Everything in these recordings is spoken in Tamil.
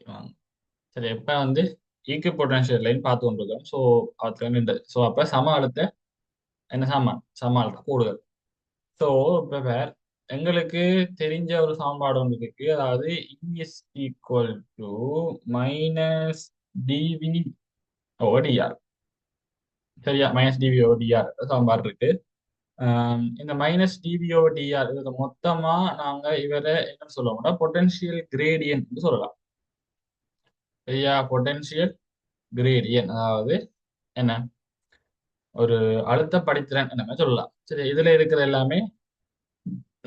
வாங்க. சரி, இப்ப வந்து ஈக்கு பொட்டன்ஷியல் லைன் பார்த்து கொண்டிருக்கோம். ஸோ அதுல நின்று ஸோ அப்ப சம அழுத்த என்ன சம அழுத்த கூடுதல். ஸோ இப்ப எங்களுக்கு தெரிஞ்ச ஒரு சமன்பாடு ஒன்று இருக்கு. அதாவது is equal to minus TV OTR. சரியா? மைனஸ் டிவி ஓடிஆர் சமன்பாடு இருக்கு. இந்த மைனஸ் டிவிஓ டிஆர் இதுல மொத்தமா நாங்க இவரை என்ன சொல்லுவோம்னா பொட்டன்ஷியல் கிரேடியன்ட் சொல்லலாம். சரியா? பொட்டன்ஷியல் கிரேடியன்ட் அதாவது என்ன ஒரு அழுத்த படித்திறன் என்ன சொல்லலாம். சரி, இதுல இருக்கிற எல்லாமே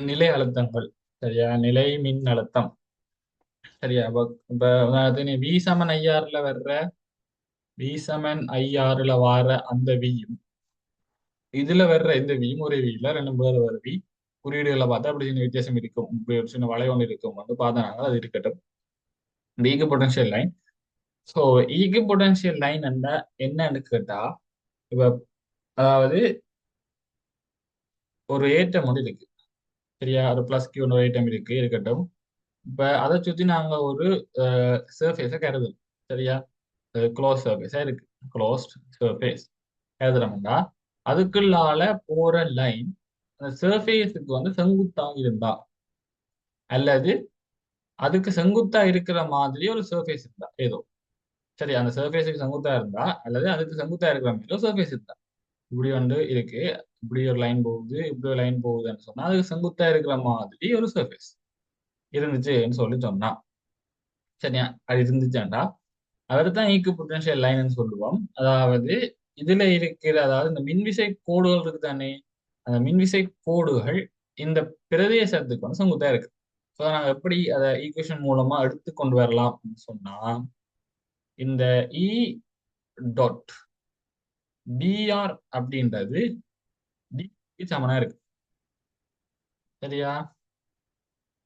நிலை அழுத்தங்கள். சரியா? நிலை மின் அழுத்தம். சரியா? இப்ப இப்ப உதாரணத்துக்கு நீ வி சமன் ஐஆர்ல வர்ற வி சமன் ஐஆர்ல வார அந்த வியும் இதுல வர்ற இந்த வியும் ஒரே வியில ரெண்டு பேர் வர வி குறியீடுகளை பார்த்தா அப்படி சின்ன வித்தியாசம் இருக்கும். இப்படி ஒரு சின்ன வளைவு ஒன்று இருக்கும் வந்து பார்த்தனாங்க அது இருக்கட்டும். இந்த equipotential line. So equipotential line என்னன்னு கேட்டா இப்ப அதாவது ஒரு ஏற்றம் ஒன்று இருக்கு. சரியா? ஒரு பிளஸ் கியூ ஒரு ஏற்றம் இருக்கு இருக்கட்டும். இப்ப அதை சுத்தி நாங்க ஒரு சர்ஃபேஸை கருதும். சரியா? க்ளோஸ் சர்ஃபேஸா இருக்கு. க்ளோஸ்ட் சர்ஃபேஸ் கருதுறோம்டா அதுக்குள்ளால போற லைன் அந்த சர்ஃபேஸுக்கு வந்து செங்குத்தா இருந்தா அல்லது அதுக்கு செங்குத்தா இருக்கிற மாதிரி ஒரு சர்ஃபேஸ் இருந்தா ஏதோ. சரி, அந்த சர்ஃபேஸுக்கு செங்குத்தா இருந்தா அல்லது அதுக்கு செங்குத்தா இருக்கிற மாதிரி ஒரு சர்ஃபேஸ் இருந்தா இப்படி வந்து இருக்கு. இப்படி ஒரு லைன் போகுது இப்படி ஒரு லைன் போகுதுன்னு சொன்னா அதுக்கு செங்குத்தா இருக்கிற மாதிரி ஒரு சர்ஃபேஸ் இருந்துச்சுன்னு சொல்லி சொன்னா. சரியா? அது இருந்துச்சாண்டா அவர் தான் ஈக்கு பொட்டன்ஷியல் லைன்னு சொல்லுவோம். அதாவது இதுல இருக்கிற அதாவது இந்த மின்விசை கோடுகள் இருக்கு தானே அந்த மின்விசை கோடுகள் இந்த பிரதேசத்துக்கு வந்து செங்குத்தா இருக்கு. ஸோ நாங்கள் எப்படி அதை ஈக்குவேஷன் மூலமா எடுத்து கொண்டு வரலாம் அப்படின்னு சொன்னா இந்த இ டாட் டிஆர் அப்படின்றது டி சமனா இருக்கு. சரியா?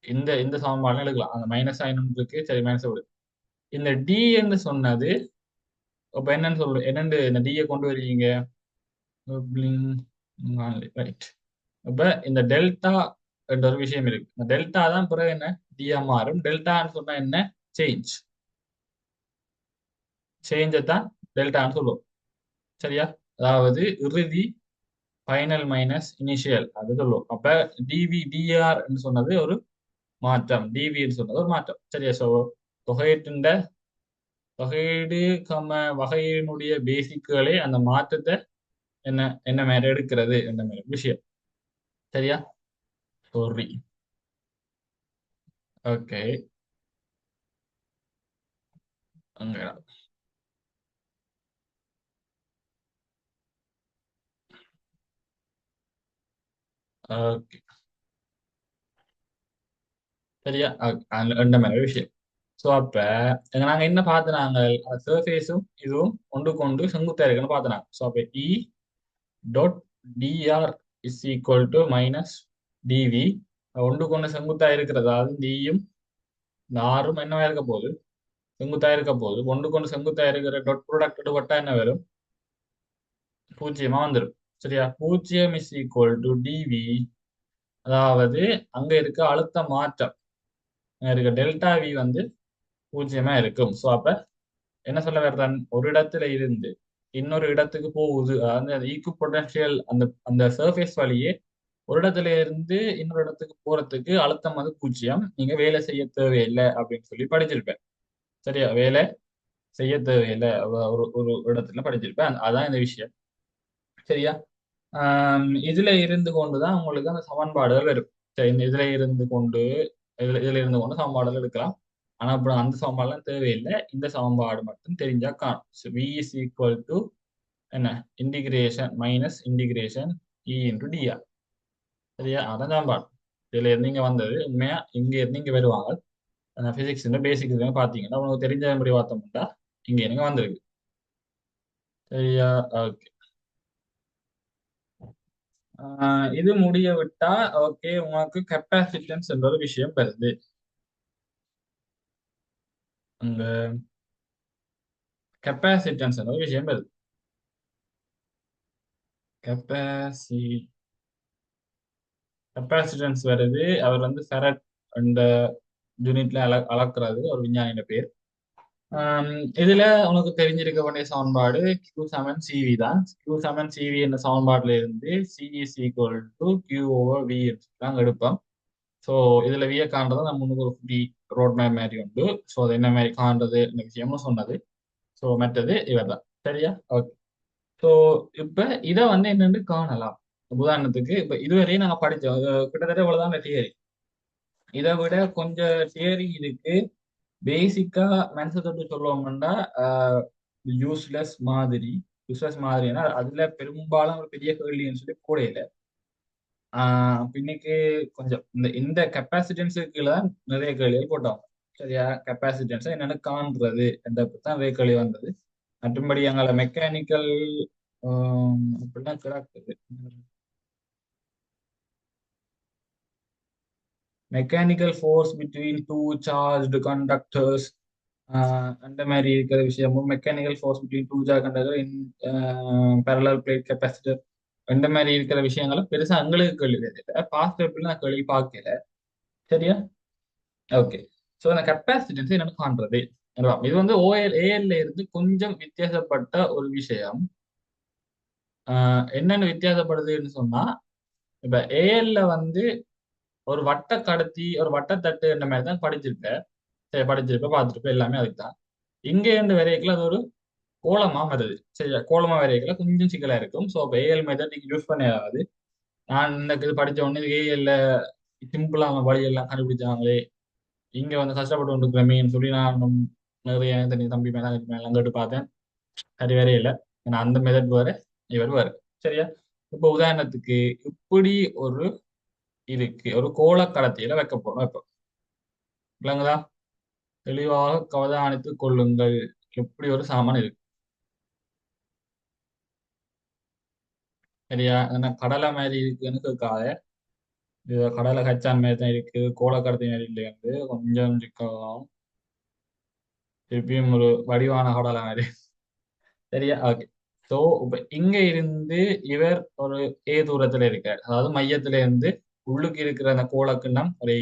இந்த இந்த சமன்பாடு எடுக்கலாம். அந்த மைனஸ் சைன் இருக்கு. சரி, மைனஸ் விடு. இந்த டி என்று சொன்னது இப்ப என்னன்னு என்னன்னு இந்த டியை கொண்டு வருவீங்க ரைட். இப்ப இந்த டெல்டா என்ற ஒரு விஷயம் இருக்கு. இந்த டெல்டா தான் பிறகு என்ன டியா மாறும். டெல்டான்னு சொன்னா என்ன சேஞ்ச். சேஞ்சை தான் டெல்டான்னு சொல்லுவோம். சரியா? அதாவது இறுதி ஃபைனல் மைனஸ் இனிஷியல் அது சொல்லுவோம். அப்ப டிவி டிஆர் சொன்னது ஒரு மாற்றம், டிவின்னு சொன்னது ஒரு மாற்றம். சரியா? ஸோ தொகையீட்டுண்ட தொகையீடு வகையினுடைய பேசிக்குகளே அந்த மாற்றத்தை என்ன என்ன மாதிரி எடுக்கிறது என்ற மாதிரி விஷயம். சரியா? சாரி. ஓகே. அங்க ஓகே. சரியா? அந்த மாதிரி விஷயம். ஸோ அப்ப நாங்க என்ன பார்த்தனாங்க சர்ஃபேஸும் இதுவும் ஒன்றுக்கு ஒன்று செங்குத்தா இருக்குன்னு பார்த்தனாங்க. ஸோ அப்ப E dot DR is equal to minus DV ஒன்றுக்கு ஒன்று செங்குத்தா இருக்கிறது. அதாவது டியும் இந்த ஆறும் என்னவா இருக்க போகுது செங்குத்தா இருக்க போகுது. ஒன்றுக்கு ஒன்று செங்குத்தா இருக்கிற டாட் ப்ராடக்ட் எடுபட்டா என்ன வரும் பூஜ்ஜியமா வந்துடும். சரியா? பூஜ்ஜியம் இஸ் ஈக்குவல் டு டிவி அதாவது அங்க இருக்க அழுத்த மாற்றம் இருக்க டெல்டா வி வந்து பூஜ்ஜியமா இருக்கும். ஸோ அப்ப என்ன சொல்ல வர்றேன் ஒரு இடத்துல இருந்து இன்னொரு இடத்துக்கு போகுது. அதாவது அந்த ஈக்கு பொட்டன்ஷியல் அந்த அந்த சர்ஃபேஸ் வழியே ஒரு இடத்துல இருந்து இன்னொரு இடத்துக்கு போறதுக்கு அழுத்தம் வந்து பூஜ்ஜியம். நீங்க வேலை செய்ய தேவையில்லை அப்படின்னு சொல்லி படிச்சிருப்பேன். சரியா? வேலை செய்ய தேவையில்லை ஒரு ஒரு இடத்துல படிச்சிருப்பேன். அதான் இந்த விஷயம். சரியா? இதுல இருந்து கொண்டுதான் உங்களுக்கு அந்த சமன்பாடுகள் வரும். சரி, இந்த இதுல இருந்து கொண்டு இதுல இருந்து கொண்டு சமன்பாடுகள் எடுக்கலாம். ஆனா அப்புறம் அந்த சமன்பாடுலாம் தேவையில்லை. இந்த சமன்பாடு மட்டும் தெரிஞ்சா காணும். வி இஸ் ஈக்குவல் டு என்ன இன்டிகிரேஷன் மைனஸ் இன்டிகிரேஷன் இ இன்டு டிஆர். சரியா? அதான் சமன்பாடு. இதுல இருந்து இங்க வந்தது உண்மையா இங்க இருந்து இங்க வருவாங்க. பிசிக்ஸ் பேசிக் பாத்தீங்கன்னா உனக்கு தெரிஞ்ச மாதிரி பார்த்தோம்னா இங்க எனக்கு வந்திருக்கு. சரியா? ஓகே. இது முடிய விட்டா ஓகே உங்களுக்கு கெப்பாசிட்டன்ஸ் என்ற ஒரு விஷயம் வருது. அங்க கெப்பாசிட்டன்ஸ் என்ற ஒரு விஷயம் வருது. கெப்பாசி கெப்பாசிட்டன்ஸ் வருது. அவர் வந்து ஃபெரட் அந்த யூனிட்ல அளக்குறது ஒரு விஞ்ஞானியோட பேர். ஆம், இதுல உனக்கு தெரிஞ்சிருக்க வேண்டிய சமன்பாடு கியூ சமன் சிவி தான். கியூ சமன் சிவி என்ற சமன்பாடுல இருந்து C is equal to Q over V தான் எடுப்போம். ஸோ இதுல விய காண்றது நம்ம முன்னுக்கு ஒரு குட்டி ரோட் மேப் மாதிரி உண்டு. ஸோ அது என்ன மாதிரி காண்றது இந்த விஷயமும் சொன்னது. ஸோ மற்றது இவர் தான். சரியா? ஓகே. ஸோ இப்ப இதை வந்து என்னன்னு காணலாம். உதாரணத்துக்கு இப்ப இதுவரையும் நாங்க படிச்சோம். கிட்டத்தட்ட இவ்வளவுதான் தியரி. இதை விட கொஞ்சம் தியரி இருக்கு. பேசிக்கா மென்ச தொட்டு சொல்லுவோம்னா யூஸ்லெஸ் மாதிரி. யூஸ்லெஸ் மாதிரினா அதுல பெரும்பாலும் ஒரு பெரிய கேள்வின்னு சொல்லி கூட இல்லை. பின்னுக்கு கொஞ்சம் இந்த இந்த கெப்பாசிட்டன்ஸுக்குள்ள தான் நிறைய கேள்விகள் போட்டோம். சரியா? கெப்பாசிட்டன்ஸ் என்னென்னு காண்றது என்ற தான் நிறைய கேள்வி வந்தது. மற்றும்படி எங்களை மெக்கானிக்கல் அப்படிலாம் கிடக்குது. Mechanical force between two charged conductors அந்த மாதிரி இருக்கிற விஷயமும் mechanical force between two charge conductor in parallel plate capacitor இந்த மாதிரி இருக்கிற விஷயங்களும் பெருசா எங்களுக்கு கேள்வி இல்லை. பாஸ்ட் பேப்பர்ல நான் கேள்வி பார்க்கல. சரியா? ஓகே. ஸோ அந்த கெப்பாசிட்டன்ஸ் என்னன்னு காண்றது. இது வந்து ஓஎல் ஏஎல்ல இருந்து கொஞ்சம் வித்தியாசப்பட்ட ஒரு விஷயம். என்னென்ன வித்தியாசப்படுதுன்னு சொன்னா இப்ப ஏஎல்ல வந்து ஒரு வட்ட கடத்தி ஒரு வட்டத்தட்டு இந்த மாதிரி தான் படிச்சிருப்பேன். சரி, படிச்சிருப்பேன் பார்த்துருப்பேன் எல்லாமே அதுக்கு தான். இங்க இருந்து வரைக்கும் அது ஒரு கோலமா வருது. சரியா? கோலமா வரைக்கும் கொஞ்சம் சிக்கலா இருக்கும். ஸோ இப்போ ஏஎல் மெத்தட் நீங்க யூஸ் பண்ணாது. நான் இந்த இது படிச்ச உடனே ஏஎல்ல சிம்பிளான வழியெல்லாம் கண்டுபிடிச்சாங்களே, இங்க வந்து கஷ்டப்பட்டு கொண்டிருக்கிறமேன்னு சொல்லி நான் நிறைய தனி தம்பி மேல மேலாம் கேட்டு பார்த்தேன். சரி வேற இல்லை. ஏன்னா அந்த மெத்தட் வேற இவர் வேறு. சரியா? இப்போ உதாரணத்துக்கு இப்படி ஒரு இருக்கு ஒரு கோள கடத்தியில வைக்க போறோம். இப்போ விளங்குதா? தெளிவாக அவதானித்துக் கொள்ளுங்கள். எப்படி ஒரு சாமான் இருக்கு. சரியா? என்ன கடலை மாதிரி இருக்குன்னு கேட்காத. இது கடலை கச்சான் மாதிரி தான் இருக்கு. கோள கடத்தி மாதிரி இல்லையாண்டு கொஞ்சம் சிக்கலாம். திருப்பியும் ஒரு வடிவான கடலை மாதிரி. சரியா? ஓகே. ஸோ இப்ப இங்க இருந்து இவர் ஒரு ஏ தூரத்துல இருக்கார். அதாவது மையத்துல இருந்து உள்ளுக்கு இருக்கிற அந்த கோளக்கிண்ணம் ஒரே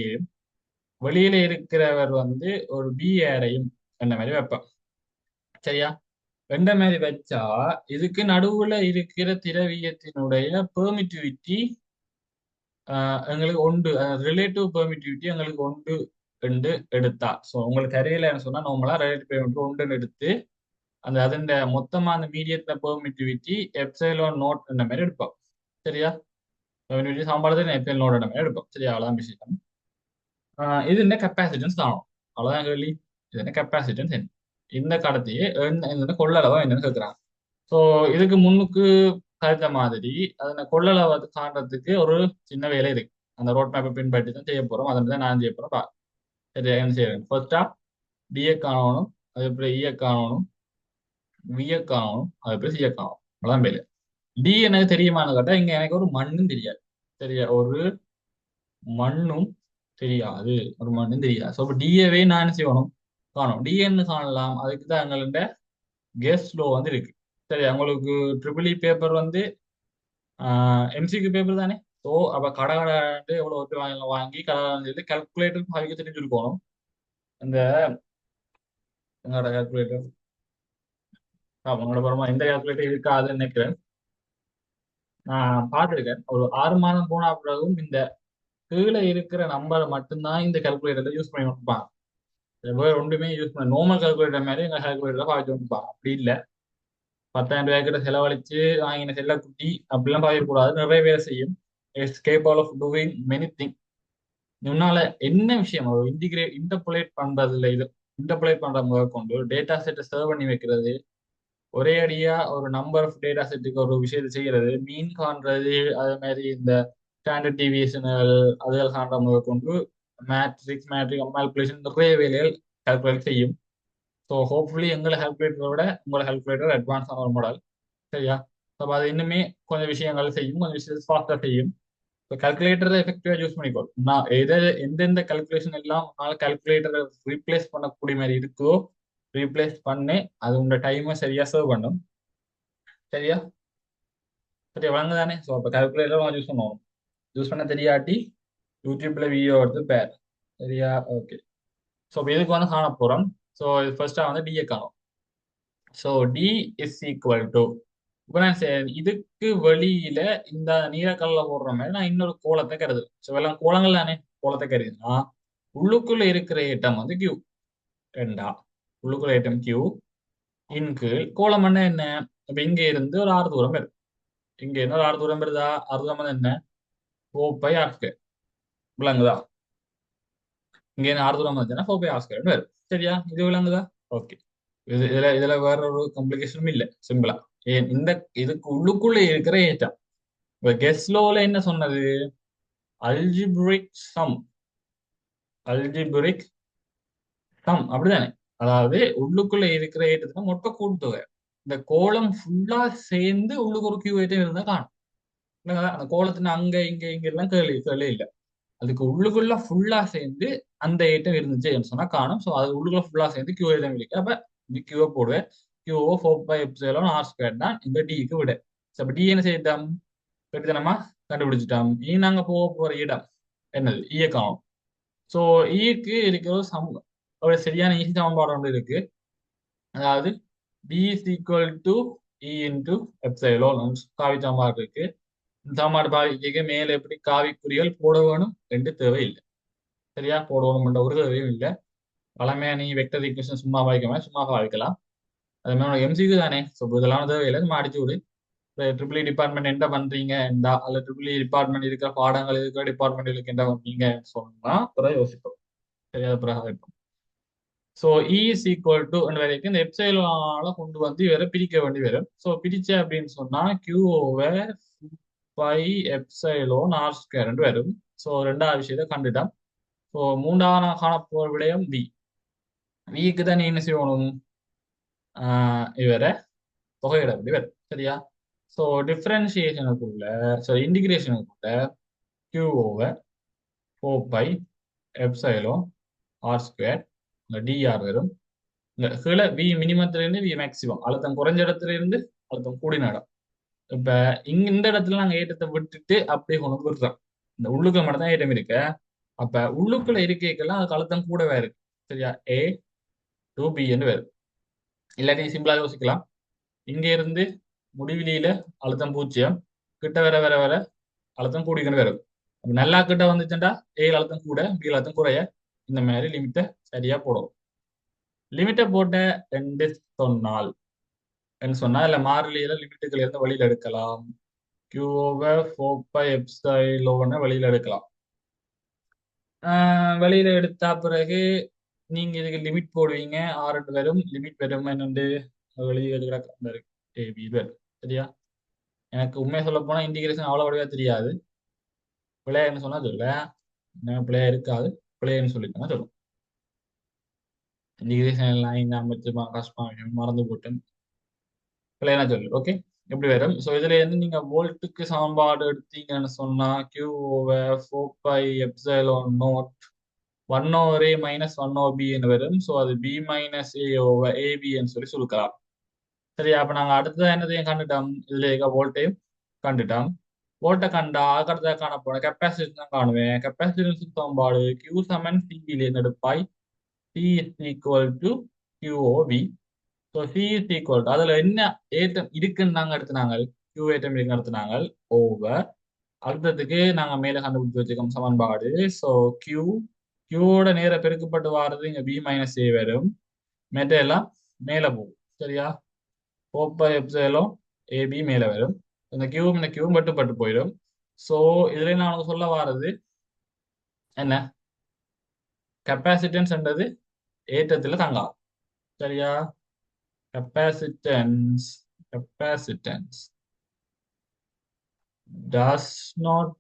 வெளியில இருக்கிறவர் வந்து ஒரு பி ஏரையும் அந்த மாதிரி வைப்பார். சரியா? எந்த மாதிரி வச்சா இதுக்கு நடுவுல இருக்கிற திரவியத்தினுடைய பெர்மிட்டிவிட்டி எங்களுக்கு உண்டு. ரிலேட்டிவ் பெர்மிட்டிவிட்டி எங்களுக்கு உண்டு என்று எடுத்தா. ஸோ உங்களுக்கு தெரியலன்னு சொன்னா நார்மலா ரிலேட்டிவ் பெர்மிட்டிவிட்டி உண்டுன்னு எடுத்து அந்த அதன் மொத்தமா அந்த மீடியத்துல பெர்மிட்டிவிட்டி எப்சைலோன் நோட் இந்த மாதிரி எடுப்போம். சரியா? பெர்மிட்டிவிட்டி சம்பளத்தில் எப்சைலோன் நோட் இந்த மாதிரி எடுப்போம். சரியா? அவ்வளவுதான் விஷயம். இது என்ன கெப்பாசிட்டன்ஸ் காணும். அவ்வளவுதான் கேள்வி. இது என்ன கெப்பாசிட்டன்ஸ் என்ன இந்த கடத்தையே என்ன கொள்ளளவா என்னன்னு கேட்குறாங்க. ஸோ இதுக்கு முன்னுக்கு கருத்த மாதிரி அதனை கொள்ளளவை காண்றதுக்கு ஒரு சின்ன வேலை இருக்கு. அந்த ரோட் மேப்பை பின்பற்றி தான் செய்ய போறோம். அதை தான் நான் செய்ய போறோம். சரி, என்ன செய்யறேன் ஃபர்ஸ்டா டிஏ காணணும், அது எப்படி இஏ காணணும், விஏ காணணும், அது எப்படி சிஏ காணணும். அவ்வளோதான் வேலை. டி எனக்கு தெரியுமான்னு கேட்டா இங்க எனக்கு ஒரு மண்ணும் தெரியாது. சரியா? ஒரு மண்ணும் தெரியாது. ஒரு மண்ணும் தெரியாது. ஸோ இப்போ டிஏவே நான் என்ன செய்யணும் காணும். டிஏன்னு காணலாம். அதுக்கு தான் எங்கள்கிட்ட கெஸ் லோ வந்து இருக்கு. சரி, உங்களுக்கு ட்ரிபிள் இ பேப்பர் வந்து எம்சிக்கு பேப்பர் தானே. ஸோ அப்போ கடை கடை எவ்வளோ ஒட்டு வாங்கி கடை வாங்கி கல்குலேட்டர் பாதிக்க தெரிஞ்சிருக்கணும். இந்த எங்களோட கால்குலேட்டர் உங்களோட பரமா எந்த கால்குலேட்டர் இருக்காதுன்னு நினைக்கிறேன். நான் பார்த்துருக்கேன். ஒரு 6 மாதம் போனா பிறகும் இந்த கீழே இருக்கிற நம்பரை மட்டும்தான் இந்த கால்குலேட்டர்ல யூஸ் பண்ணி கொடுப்பாங்க. வேற ஒன்றுமே யூஸ் பண்ண நார்மல் கால்குலேட்டர் மாதிரி எங்க கால்குலேட்டரை பாவிச்சு கொடுப்பாங்க. அப்படி இல்லை. 10,000 ரூபாய் கிட்ட செலவழிச்சு வாங்கின செல்ல குட்டி அப்படிலாம் பாவிக்கக்கூடாது. நிறைய வேலை செய்யும். It's capable of doing many thing. முன்னால என்ன விஷயம் ஒரு இன்டர்போலேட் பண்றதுல இது இன்டர்போலேட் பண்ற முதல் கொண்டு டேட்டா செட்டை சர்வ் பண்ணி வைக்கிறது, ஒரே அடியா ஒரு நம்பர் ஆஃப் டேட்டா செட்டுக்கு ஒரு விஷயத்தை செய்யறது, மீன் காண்றது, அதே மாதிரி இந்த ஸ்டாண்டர்ட் டிவியேஷனல் அதுகள் காண்ற முதல் கொண்டு மேட்ரிக் கால்குலேஷன் நிறைய வேலைகள் கால்குலேட் செய்யும். ஸோ ஹோப்ஃபுல்லி எங்களை கால்குலேட்டரை விட உங்களை கால்குலேட்டர் அட்வான்ஸான ஒரு மாடல். சரியா? அப்போ அது இன்னுமே கொஞ்சம் விஷயங்கள் செய்யும், கொஞ்சம் விஷயம் ஃபாஸ்ட்டாக செய்யும். இப்போ கால்குலேட்டரை எஃபெக்டிவா யூஸ் பண்ணிக்கோ. நான் எந்தெந்த கால்குலேஷன் எல்லாம் கால்குலேட்டரை ரீப்ளேஸ் பண்ணக்கூடிய மாதிரி இருக்கோ ரீப்ளேஸ் பண்ணி அது உங்க டைமை சரியா சர்வ் பண்ணும். சரியா? சரியா வழங்க தானே. ஸோ அப்போ கால்குலேட்டர் யூஸ் பண்ணுவோம். யூஸ் பண்ண தெரியாட்டி யூடியூப்ல வீடியோ எடுத்து பேர். சரியா? ஓகே. ஸோ இப்போ இதுக்கு வந்து காண போறோம். ஸோ ஃபர்ஸ்டா வந்து டியை காணும். So T is equal to இப்போ நான் இதுக்கு வெளியில இந்த நீலக்கல்ல போடுற மாதிரி நான் இன்னொரு கோலத்தை கருது. ஸோ எல்லாம் கோலங்கள் தானே கோலத்தை கருதுனா உள்ளுக்குள்ள இருக்கிற ஏட்டம் வந்து கியூ ரெண்டா உள்ளுக்குள்ள ஏட்டம் கியூ இன் கீழ் கோலம் என்ன என்ன இப்போ இங்க இருந்து ஒரு 6 தூரம் வருது. இங்க இருந்து ஒரு 6 தூரம் வருதா 6 தூரம் வந்து என்ன 4πr². விளங்குதா? இங்க இருந்து 6 தூரம் வந்துச்சுன்னா 4πr² வரும். சரியா? இது விளங்குதா? ஓகே. இதுல வேற ஒரு காம்ப்ளிகேஷனும் இல்ல. சிம்பிளா ஏன் இந்த இதுக்கு உள்ளுக்குள்ள இருக்கிற ஏட்டம் இப்ப கெஸ்லோல என்ன சொன்னது? Algebraic some. அல்ஜிப்ரிக் சம் அப்படிதானே? அதாவது உள்ளுக்குள்ள இருக்கிற ஏற்றத்துக்கு மொத்த கூட்டுத்தொகை. இந்த கோலம் ஃபுல்லா சேர்ந்து உள்ளுக்கு ஒரு கியூ ஏற்றம் இருந்தா காணும். இல்லைங்களா? அந்த கோலத்துல அங்க இங்க இங்க எல்லாம் கேள்வி கேள்வி இல்லை. அதுக்கு உள்ளுக்குள்ள ஃபுல்லா சேர்ந்து அந்த ஏற்றம் இருந்துச்சு சொன்னா காணும். ஸோ அது உள்ளுக்குள்ள ஃபுல்லா சேர்ந்து கியூ ஏற்றம் இருக்கு. அப்ப இந்த கியூவை போடுவேன். கியூஓ 4πε r² தான் இந்த டிக்கு விட. அப்ப டி என்ன செய்யிட்டோம்? வெட்டித்தனமா கண்டுபிடிச்சிட்டோம். இனி நாங்க போக போற இடம் என்னது? இயக்கம். ஸோ ஈக்கு இருக்கிற ஒரு ஒரு சரியான ஈஸி சமன்பாடு ஒன்று இருக்கு. அதாவது D is equal to E into epsilon காவி சமன்பாடு இருக்கு. இந்த சமன்பாடு பாவிக்க மேல எப்படி காவிக்குறிகள் போட வேணும் ரெண்டு தேவையில்லை. சரியா? போடணும் ஒரு தேவையும் இல்லை. பழமையா நீ வெக்டர் ஈக்குவேஷன் சும்மா பாவிக்காம சும்மா பாவிக்கலாம். அது மாதிரி எம்சிக்கு தானே. ஸோ இதெல்லாம் தேவையில்லை. நம்ம அடிச்சு விடு. ட்ரிபிள் டிபார்ட்மெண்ட் என்ன பண்றீங்க அல்ல ட்ரிபிள் டிபார்ட்மெண்ட் இருக்கிற பாடங்கள் இருக்கிற டிபார்ட்மெண்ட்டுக்கு என்ன பண்றீங்க சொன்னா பிறகு யோசிப்போம். சரியா? பிறகு இருக்கும். So E is equal to வரைக்கும் இந்த எப்சைலால கொண்டு வந்து இவரை பிரிக்க வேண்டி வரும். ஸோ பிரிச்ச அப்படின்னு சொன்னா கியூ ஓவர் பை எப்சைலோன் r² வரும். ஸோ ரெண்டாவது விஷயத்தை கண்டுட்டோம். ஸோ மூன்றாவது காணப்போற விடயம் வி. விக்கு தான் நீ என்ன செய்யணும்? இவரை தொகையிட வேண்டி வரும். சரியா? ஸோ டிஃபரன்சியேஷனுக்குள்ள இன்டிகிரேஷனுக்குள்ள கியூ ஓவர் 4πε r² டிஆர் வரும். இந்த கீழே வி மினிமத்துல இருந்து வி மேக்சிமம் அழுத்தம் குறைஞ்ச இடத்துல இருந்து அழுத்தம் கூடின இடம். இப்ப இந்த இடத்துல நாங்க ஏற்றத்தை விட்டுட்டு அப்படியே கொண்டு விடுறோம். இந்த உள்ளுக்குள்ள மட்டும் தான் ஏற்றம் இருக்கு. அப்ப உள்ளுக்குள்ள இருக்கைக்கெல்லாம் அதுக்கு அழுத்தம் கூடவே இருக்கு. சரியா? ஏ டு பி என்று வரும். இல்லாட்டி சிம்பிளா யோசிக்கலாம். இங்க இருந்து முடிவிலியில அழுத்தம் 0 கிட்ட வர வர வர அழுத்தம் கூடிக்கணும் வரும். நல்லா கிட்ட வந்துச்சுட்டா ஏ அழுத்தம் கூட பி அழுத்தம் குறைய இந்த மாதிரி லிமிட்டை சரியா போடும். லிமிட்டை போட்ட ரெண்டு சொன்னால் என்ன சொன்னா இல்ல மாறிலியில லிமிட்டுகள் இருந்து வெளியில எடுக்கலாம். கியூவை 4πε வெளியில எடுக்கலாம். வெளியில எடுத்த பிறகு நீங்க இதுக்கு லிமிட் போடுவீங்க. ஆறு வரும் லிமிட் வரும் என்னண்டு வெளியே எடுக்கிற ஏபி வரும். சரியா? எனக்கு உண்மையை சொல்ல போனா இன்டிகிரேஷன் அவ்வளோ வடிவா தெரியாது. பிள்ளைன்னு சொன்னா சொல்ல பிள்ளையா இருக்காது. பிள்ளைன்னு சொல்லிட்டோம்னா சொல்லும். இன்டிகிரேஷன் எல்லாம் இந்த அமைச்சு கஷ்டமா மறந்து போட்டேன். பிள்ளைனா சொல்லு. ஓகே எப்படி வரும்? ஸோ இதுல இருந்து நீங்க வோல்ட்டுக்கு சமன்பாடு எடுத்தீங்கன்னு சொன்னா q over 4πε0 1 over a minus 1 over b வரும். ஸோ அது b minus a over ab சொல்லி சுருக்கலாம். சரி, அப்ப நாங்க அடுத்ததான் என்னதையும் கண்டுட்டோம். இதுல இருக்க வோல்ட்டையும் கண்டுட்டோம். வோல்ட்டை கண்டா அடுத்ததாக காணப்போன கெப்பாசிட்டன்ஸ் தான் காணுவேன். கெப்பாசிட்டன்ஸ் சமன்பாடு q சமன் c எடுப்பாய் c is equal to qov. So c is equal to அதுல என்ன ஏற்றம் இருக்குன்னு நாங்க எடுத்துனாங்க q ஏற்றம் இருக்குன்னு எடுத்துனாங்க ஓவர் அடுத்ததுக்கு நாங்க மேல கண்டுபிடிச்சு வச்சுக்கோம் சமன்பாடு. ஸோ கியூவோட நேர பெருக்கப்பட்டு வாரது இங்க b மைனஸ் a வரும். மெட்டெல்லாம் மேல போகும். சரியா? 4πε ab மேல வரும். இந்த கியூ மட்டும் போயிடும். ஸோ இதுல நான் சொல்ல வாரது என்ன? கெப்பாசிட்டன்ஸ் என்றது ஏற்றத்துல தங்காது. சரியா? capacitance does not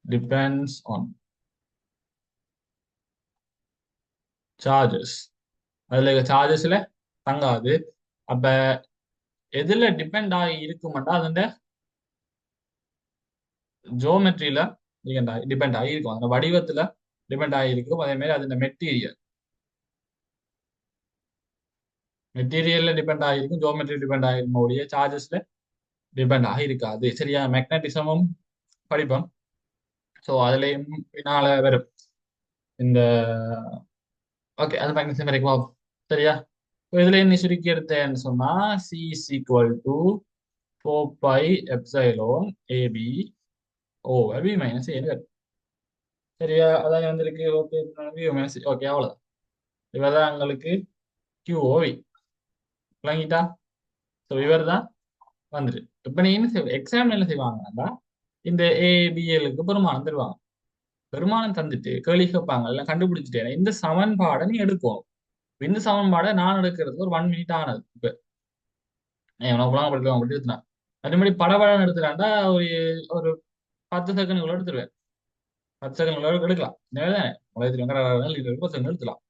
depends on charges. அதுல சார்ஜஸ்ல தங்காது. அப்ப எதுல டிபெண்ட் ஆகி இருக்குமெண்டா அதுண்ட ஜோமெட்ரியில டிபெண்ட் ஆகி இருக்கும். அந்த வடிவத்துல டிபெண்ட் ஆகி இருக்கும். அதே மாதிரி அது மெட்டீரியல்ல டிபெண்ட் ஆகிருக்கும். ஜோமெட்ரி டிபெண்ட் ஆகிருக்கும். உடைய சார்ஜஸ்ல டிபெண்ட் ஆகி இருக்காது. சரியா? மேக்னட்டிசமும் படிப்போம். ஸோ அதுலயும் பின்னால வரும். இந்த ஓகே அது மேக்னீசியம் வரைக்கும் ஆகும். சரியா? இப்போ இதுல என்ன சுருக்கி எடுத்தேன்னு சொன்னா C is equal to 4 pi epsilon a b over b minus ஏன்னு வரும். சரியா? அதான் வந்திருக்கு. ஓகே பி மைனஸ் ஓகே அவ்வளோதான். இவதான் எங்களுக்கு QOV விளங்கிட்டா? ஸோ இவர் தான் வந்துட்டு இப்போ நீ என்ன செய்வ எக்ஸாம் என்ன செய்வாங்கன்னா இந்த ஏபிஎலுக்கு பெருமானம் தருவாங்க. பெருமானம் தந்துட்டு கேள்வி கேட்பாங்க எல்லாம் கண்டுபிடிச்சிட்டேன் இந்த சமன்பாடை நீ எடுக்கும். இந்த சமன்பாடை நான் எடுக்கிறதுக்கு ஒரு 1 மினிட் ஆனது. இப்போ உனக்கு புலாங்க படிக்கலாம் அப்படி எடுத்துனா அதே மாதிரி படபடம் எடுத்துட்டாண்டா ஒரு ஒரு 10 செகண்டுக்குள்ள எடுத்துருவேன். 10 செகண்டுக்குள்ள எடுக்கலாம். தானே உலகத்தில் 10 செகண்ட் எடுத்துலாம்.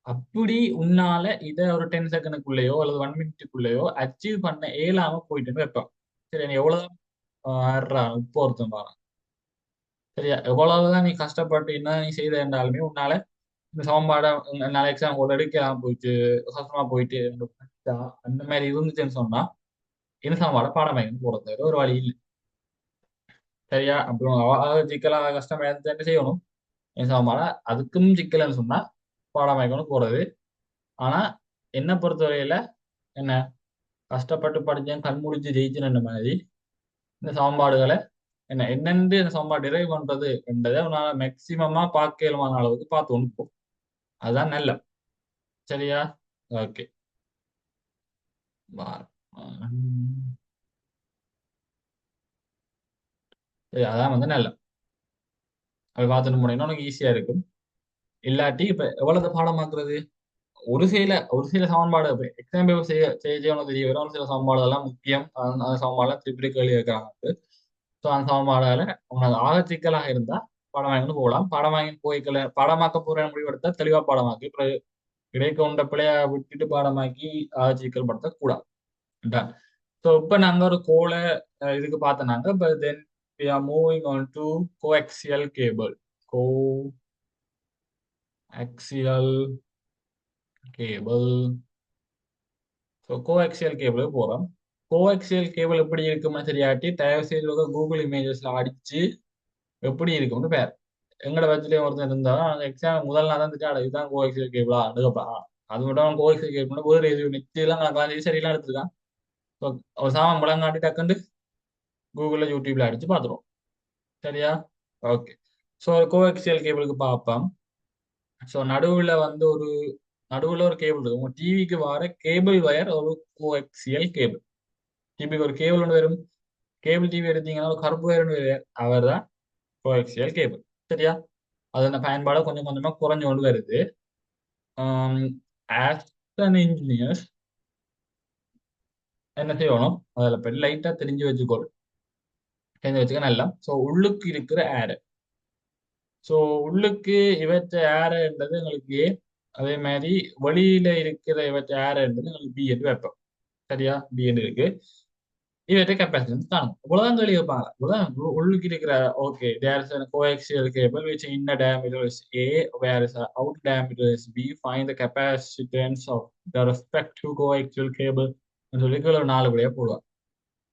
அப்படி உன்னால இதை ஒரு 10 செகண்டுக்குள்ளேயோ அல்லது 1 மினிட்டுக்குள்ளேயோ அச்சீவ் பண்ண இயலாம போயிட்டுன்னு வைப்பேன். சரி நீ எவ்வளவுதான் இப்போ ஒருத்தன் பாரு. சரியா? எவ்வளவுதான் நீ கஷ்டப்பட்டு என்ன நீ செய்த என்றாலுமே உன்னால இந்த சமன்பாடை நாளை எக்ஸாம் ஒரு எடுக்கலாம் போயிட்டு கஷ்டமா போயிட்டு அந்த மாதிரி இருந்துச்சுன்னு சொன்னா இந்த சமன்பாடை பாடமாக்கி போறது ஒரு வழி இல்லை. சரியா? அப்புறம் சிக்கலா கஷ்டமா இருந்து என்ன செய்யணும்? இந்த சமன்பாடை அதுக்கும் சிக்கலன்னு சொன்னா பாடமாக்கணும் போறது. ஆனா என்ன பொறுத்தவரையில என்ன கஷ்டப்பட்டு படிச்சேன் கண்முடிச்சு ஜெயிச்சுன்ற மாதிரி இந்த சமன்பாடுகளை என்னென்று இந்த சமன்பாடு டிரைவ் பண்றது என்றதை உன்னால மேக்சிமமா பார்க்க இயலுமான அளவுக்கு பார்த்து ஒன்று அதுதான் நல்ல. சரியா? ஓகே பார் சரி அதான் வந்து நல்ல அது பார்த்துட்டு போனீங்கன்னா உனக்கு ஈஸியா இருக்கும். இல்லாட்டி இப்ப எவ்வளவு பாடமாக்குறது ஒரு சில சமன்பாடு எக்ஸாம் பேப்பர் செய்ய உனக்கு தெரிய வரும். ஒரு சில சமன்பாடு எல்லாம் முக்கியம். அந்த சமன்பாடுலாம் திருப்பி கேள்வி வைக்கிறாங்க. ஸோ அந்த சமன்பாடால உனக்கு ஆக சிக்கலாக இருந்தா பாடம் வாங்கிட்டு போகலாம். பாடம் வாங்கி போய்க்கல பாடமாக்க போற முடிவெடுத்தா தெளிவா பாடமாக்கி அப்புறம் இடைக்க உண்ட பிள்ளைய விட்டுட்டு பாடமாக்கி ஆக சிக்கல் படுத்த கூடாது. ஸோ இப்போ நாங்கள் ஒரு கோலை இதுக்கு பார்த்தோன்னாங்க. இப்போ தென் we are moving on to coaxial cable. coaxial cable. So coaxial cable போகிறோம். கோஆக்சியல் கேபிள் எப்படி இருக்குன்னு தெரியாட்டி தயவு செய்து கூகுள் இமேஜஸ்ல அடிச்சு எப்படி இருக்கும்னு பேர் எங்கட பட்சத்துலேயும் ஒருத்தர் இருந்தா எக்ஸாம் முதல் நாள் தான் தெரியும் இதுதான் கோஆக்சியல் கேபிளா அடுக்கப்பா அது மட்டும் கோஆக்சியல் கேபிள் வேறு எதுவும் நெச்செல்லாம் நான் சரிலாம் எடுத்துருக்கான். ஸோ ஒரு சாமான் முழங்காட்டி டக்குண்டு கூகுளில் யூடியூப்ல அடிச்சு பார்த்துருவோம். சரியா? ஓகே. ஸோ கோஆக்சியல் கேபிளுக்கு பார்ப்போம். ஸோ நடுவில் ஒரு கேபிள் இருக்கும். உங்க டிவிக்கு வர கேபிள் வயர் ஒரு கோஎக்சியல் கேபிள். டிவிக்கு ஒரு கேபிள் ஒன்று வரும். கேபிள் டிவி எடுத்தீங்கன்னா ஒரு கருப்பு வயர்னு அவர் தான் கோஎக்சியல் கேபிள். சரியா? அதோட பயன்பாடு கொஞ்சம் கொஞ்சமா குறைஞ்சு கொண்டு வருது. ஆஸ் அன் இன்ஜினியர்ஸ் என்ன செய்யணும் அதில் போய் லைட்டா தெரிஞ்சு வச்சுக்க நல்லா. ஸோ உள்ளுக்கு இருக்கிற ஏர் ஸோ உள்ளுக்கு இவற்றை ஏர்ன்றது எங்களுக்கு ஏ அதே மாதிரி வெளியில இருக்கிற இவற்றை ஏர்ன்றது எங்களுக்கு பி என்று வைப்போம். சரியா? பி என்று இருக்கு. இவற்றை கெப்பாசிட்டன்ஸ் காணும். இவ்வளவுதான் கேள்வி வைப்பாங்க. இவ்வளவுதான் உள்ளுக்கு இருக்கிற okay there is coaxial cable which inner diameter is A whereas outer diameter is B find the capacitance of the respective coaxial cable சொல்லி ஒரு 4 விடையா போடுவாங்க.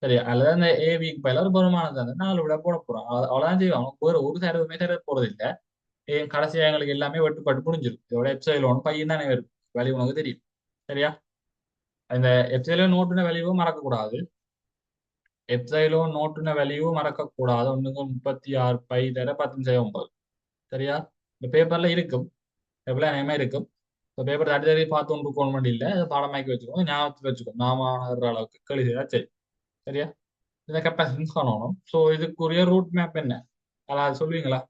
சரி அல்லது அந்த ஏவிக்கு பயில ஒரு பெருமானது அந்த 4 விட போட போறான். அவ்வளவுதான் செய்வாங்க. ஒரு சதவீதமே தர போறது இல்லை. கடைசியா எங்களுக்கு எல்லாமே வெட்டுப்பட்டு முடிஞ்சிடும். இதோட எப்சைலோன் பையன் தானே வரும். வேல்யூ உனக்கு தெரியும். சரியா? இந்த எப்சைலோன் நோட்டுன வேல்யூவும் மறக்கக்கூடாது. எப்சைலோன் நோட்டுன வேல்யூவும் மறக்கக்கூடாது. 1/36 பை தர 10/9. சரியா? இந்த பேப்பர்ல இருக்கும். பேப்பர்ல நேமே இருக்கும். இந்த பேப்பர் தட்டி தட்டி பார்த்து ஒன்று இருக்கணும் இல்லை. அதை பாடமாக்கி வச்சுக்கோங்க. ஞாபகத்துக்கு வச்சுக்கோங்க. நாம அளவுக்கு கேள்வி செய்தா சரி. சரியா? இந்த கெப்பாசிட்டன்ஸ் காணணும். ஸோ இதுக்குரிய ரூட் மேப் என்ன அதாவது சொல்லுவீங்களா?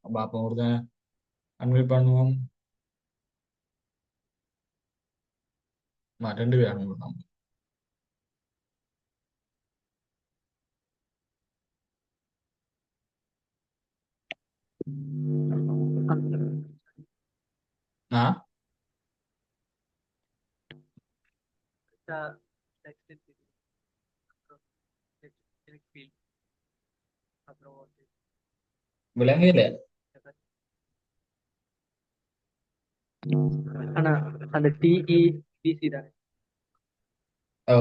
அப்போ ஒருத்தன் அன்வைட் பண்ணுவோம். 2 பேர் அனுப்பி பண்ணலாம். ஆ விலங்கையில ஆனா அந்த டிஇ டிசி தான். ஓ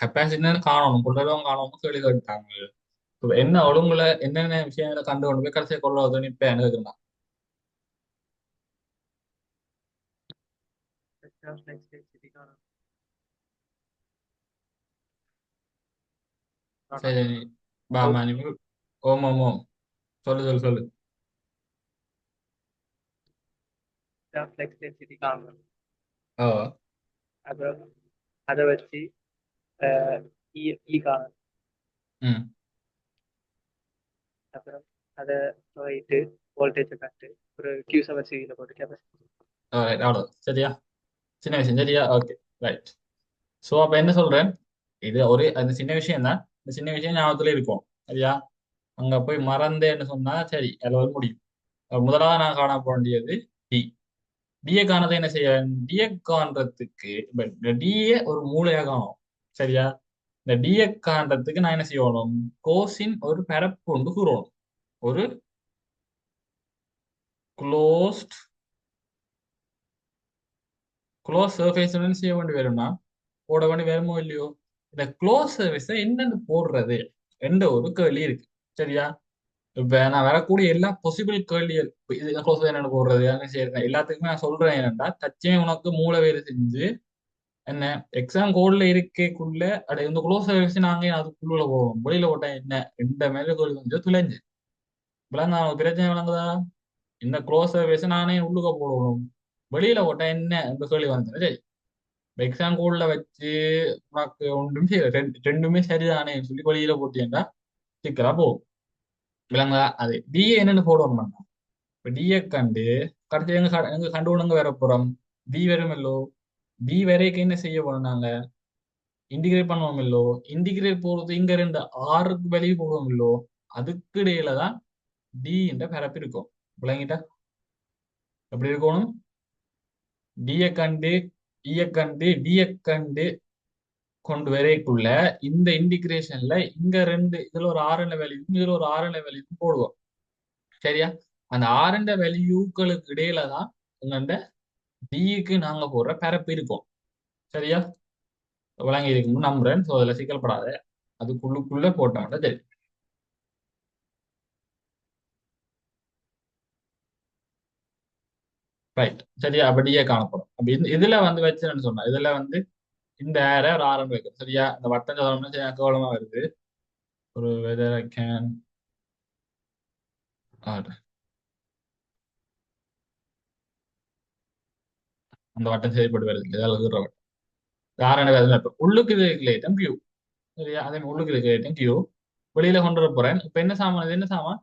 கெப்பாசிட்டின்னு காணணும் கொள்ளளவும் காணணும் கேள்வி கேட்டாங்க. இப்ப என்ன ஒழுங்குல என்னென்ன விஷயங்களை கண்டு கொண்டு போய் கடைசியை கொள்ள இப்ப எனக்கு இருக்குன்னா சரி பாமா நீ ஓம் ஓம் ஓம் சொல்லு சொல்லு சொல்லு. ஃப்ளெக்ஸ் டென்சிட்டி காணணும். ஓ அதை அதை வச்சு இ இ காணணும். ம் அப்புறம் அதை போயிட்டு வோல்டேஜை கட்டு ஒரு கியூ7 சீரியில் போட்டு கெப்பாசிட்டி. ரைட் அவ்வளோ சரியா சின்ன விஷயம் சரியா ஓகே ரைட். ஸோ அப்போ என்ன சொல்றேன் இது ஒரு அந்த சின்ன விஷயம் தான் இந்த சின்ன விஷயம் ஞாபகத்துல இருக்கும் சரியா. அங்க போய் மறந்தேன்னு சொன்னா சரி அதில் முடியும். முதலாவது நான் காண வேண்டியது டி. டிஏ காணதை என்ன செய்ய டிஏ காண்றதுக்கு இப்ப டிஏ ஒரு மூலையா காணும் சரியா. இந்த டிஏ காண்றதுக்கு நான் என்ன செய்யணும் கோசின் ஒரு பரப்பு கொண்டு கூறணும் ஒரு க்ளோஸ்ட் க்ளோஸ் சர்ஃபேஸ் செய்ய வேண்டி வரும்னா போட வேண்டி வருமோ இல்லையோ. இந்த க்ளோஸ் சர்ஃபேஸை என்னென்னு போடுறது என்ற ஒரு கேள்வி இருக்கு சரியா. இப்ப நான் வரக்கூடிய எல்லா பாசிபிள் கேள்விகள் இது க்ளோஸ் என்னென்னு போடுறது என்ன செய்யறது எல்லாத்துக்குமே நான் சொல்றேன் என்னன்னா தச்சமே உனக்கு மூளை வேறு செஞ்சு என்ன எக்ஸாம் கோட்ல இருக்கக்குள்ள அட இந்த க்ளோஸ் சர்வீஸ் நாங்க அதுக்குள்ள போவோம் வெளியில போட்டா என்ன இந்த மாதிரி கேள்வி கொஞ்சம் துளைஞ்சு விளங்க பிரச்சனை விளங்குதா. இந்த க்ளோஸ் சர்வீஸ் நானே உள்ளுக்க போடணும் வெளியில போட்டா என்ன இந்த கேள்வி வந்து சரி. எக்ஸாம் கோட்ல வச்சு உனக்கு ஒன்றும் செய்யல ரெண்டுமே சரிதானே சொல்லி வெளியில போட்டீங்கன்னா சிக்கலா போகும் விளங்குதா. அது டிஏ என்னன்னு போடணும். இப்ப டிஏ கண்டு கடைசி எங்க கண்டு ஒழுங்கு வர போறோம் பி வரும் இல்லோ. பி வரைக்கும் என்ன செய்ய போறோம் நாங்க இன்டிகிரேட் பண்ணுவோம் இல்லோ. இன்டிகிரேட் போறது இங்க ரெண்டு ஆறுக்கு வெளியே போடுவோம் இல்லோ. அதுக்கு இடையில தான் டி என்ற பரப்பு இருக்கும் விளங்கிட்டா. எப்படி இருக்கணும் டிஏ கண்டு டிஏ கண்டு டிஏ கண்டு கொண்டு வரைக்குள்ள இந்த இன்டிகிரேஷன்ல இங்க ரெண்டு இதுல ஒரு ஆறுன வேல்யூக்கும் இதுல ஒரு ஆறுன வேல்யூக்கும் போடுவோம் சரியா. அந்த ஆறுண்ட வேல்யூக்களுக்கு இடையில தான் எங்கண்ட டிக்கு நாங்க போடுற பரப்பு இருக்கும் சரியா. விளங்கி இருக்குன்னு நம்புறேன். ஸோ அதில் சிக்கல்படாத அதுக்குள்ளுக்குள்ள போட்டோம்னா சரி ரைட் சரியா. அப்படியே காணப்படும் அப்படி இதுல வந்து வச்சுன்னு சொன்னா இதுல வந்து இந்த ஏரை ஒரு ஆரம்பி வைக்கும் சரியா. இந்த வட்டம் சதுரம்னா சரியா கோலமா வருது ஒரு வெதர் ஐ கேன் அந்த வட்டம் செயல்பட்டு வருது இதால இருக்கிற வட்டம் ஆரண வேதனை இப்போ உள்ளுக்கு இது கிளேட்டம் கியூ சரியா. அதே மாதிரி உள்ளுக்கு இது கிளேட்டம் கியூ வெளியில கொண்டு வர போறேன். இப்போ என்ன சாமான் இது என்ன சாமான்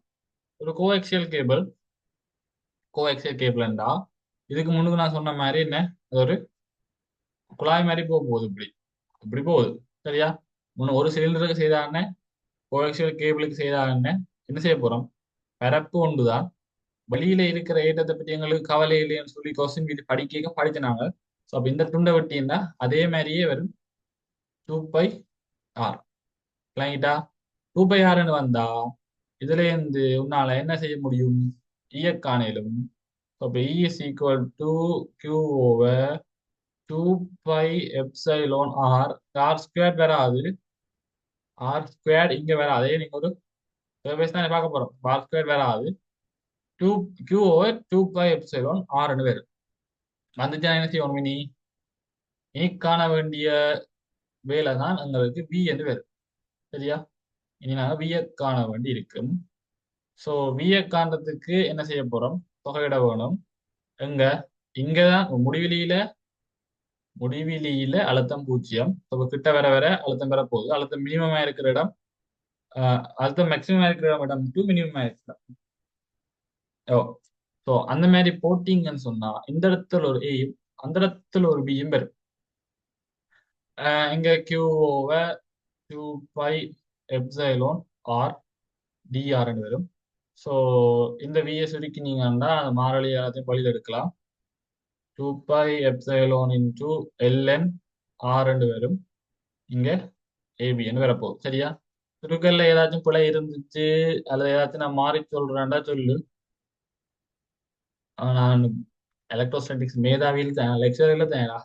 ஒரு கோஎக்சியல் கேபிள். கோஎக்சியல் கேபிள்ண்டா இதுக்கு முன்னுக்கு நான் சொன்ன மாதிரி என்ன அது ஒரு குழாய் மாதிரி போக போகுது இப்படி இப்படி போகுது சரியா. முன்ன ஒரு சிலிண்டருக்கு செய்தாங்க கோஎக்சியல் கேபிளுக்கு செய்தாங்க என்ன செய்ய போறோம் பரப்பு ஒன்றுதான். வெளியில இருக்கிற ஏற்றத்தை பற்றி எங்களுக்கு கவலை இல்லைன்னு சொல்லி கொஸ்டின் இது படிக்க படிச்சினாங்க. ஸோ அப்போ இந்த துண்டை வெட்டியிருந்தா அதே மாதிரியே வரும் 2πr கிளங்கிட்டா. 2πrன்னு வந்தா இதுல இருந்து உன்னால என்ன செய்ய முடியும் இயக்கானையிலும். அப்போ E is equal to Q over 2π ε r r square வராது. ஆர் ஸ்கொயர் இங்க வராது நீங்க ஒரு சர்வீஸ் தானே பார்க்க போறோம் ஆர் ஸ்கொயர் வராது. டூ கியூ ஓவர் 2π ε rன்னு வரும். வந்துச்சா என்ன செய்யணும் இனி காண வேண்டிய வேலை தான் எங்களுக்கு வி என்று வரும் சரியா. இனி நாங்கள் வியை காண வேண்டி இருக்கும். ஸோ வியை காண்றதுக்கு என்ன செய்ய போறோம் தொகையிட வேணும். எங்க இங்கதான் முடிவிலியில அழுத்தம் 0. இப்போ கிட்ட வர வர அழுத்தம் பெற போகுது. அழுத்தம் மினிமமா இருக்கிற இடம் அழுத்தம் மேக்சிமம் இருக்கிற இடம் டு மினிமம் இருக்கிற ஓ. ஸோ அந்த மாதிரி போட்டிங்கன்னு சொன்னா இந்த இடத்துல ஒரு ஏயும் அந்த இடத்துல ஒரு பியும் வரும். இங்க கியூவை 2π ε r drன்னு வரும். ஸோ இந்த வியை சுருக்கினீங்கன்னா அந்த மாறிலி எல்லாத்தையும் பள்ளியில் எடுக்கலாம். 2π ε இன்டூ ln rன்னு வரும். இங்க ஏபின்னு வரப்போகுது சரியா. சுருக்கல்ல ஏதாச்சும் பிழை இருந்துச்சு அல்லது ஏதாச்சும் நான் மாறி சொல்றேன்டா சொல்லு. நான் எலக்ட்ரோஸ்டாட்டிக்ஸ் மேதாவியில் லெக்சரில் தேனா